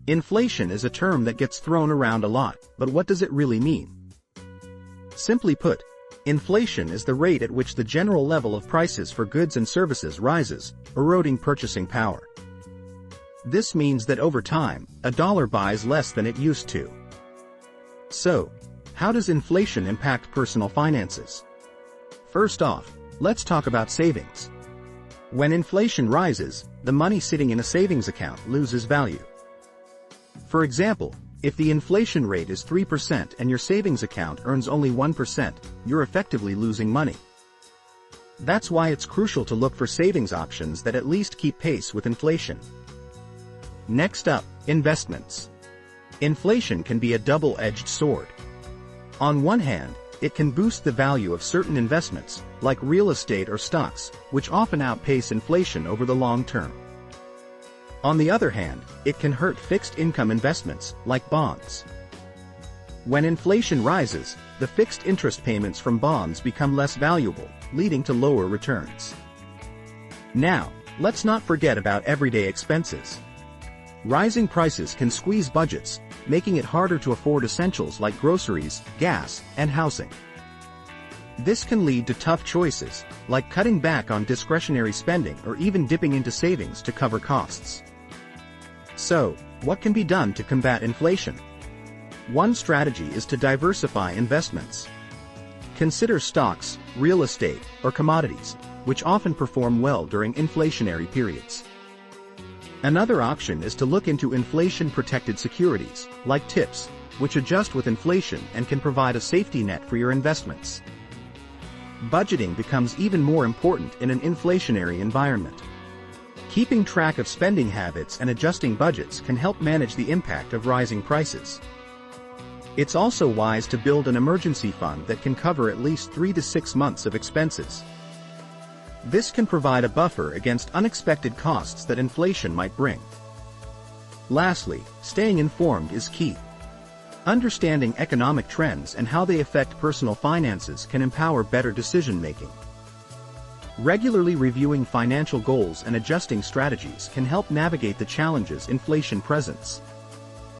Inflation is a term that gets thrown around a lot, but what does it really mean? Simply put, inflation is the rate at which the general level of prices for goods and services rises, eroding purchasing power. This means that over time, a dollar buys less than it used to. So, how does inflation impact personal finances? First off, let's talk about savings. When inflation rises, the money sitting in a savings account loses value. For example, if the inflation rate is 3% and your savings account earns only 1%, you're effectively losing money. That's why it's crucial to look for savings options that at least keep pace with inflation. Next up, investments. Inflation can be a double-edged sword. On one hand, it can boost the value of certain investments, like real estate or stocks, which often outpace inflation over the long term. On the other hand, it can hurt fixed-income investments, like bonds. When inflation rises, the fixed interest payments from bonds become less valuable, leading to lower returns. Now, let's not forget about everyday expenses. Rising prices can squeeze budgets, making it harder to afford essentials like groceries, gas, and housing. This can lead to tough choices, like cutting back on discretionary spending or even dipping into savings to cover costs. So, what can be done to combat inflation? One strategy is to diversify investments. Consider stocks, real estate, or commodities, which often perform well during inflationary periods. Another option is to look into inflation-protected securities, like TIPS, which adjust with inflation and can provide a safety net for your investments. Budgeting becomes even more important in an inflationary environment. Keeping track of spending habits and adjusting budgets can help manage the impact of rising prices. It's also wise to build an emergency fund that can cover at least 3 to 6 months of expenses. This can provide a buffer against unexpected costs that inflation might bring. Lastly, staying informed is key. Understanding economic trends and how they affect personal finances can empower better decision-making. Regularly reviewing financial goals and adjusting strategies can help navigate the challenges inflation presents.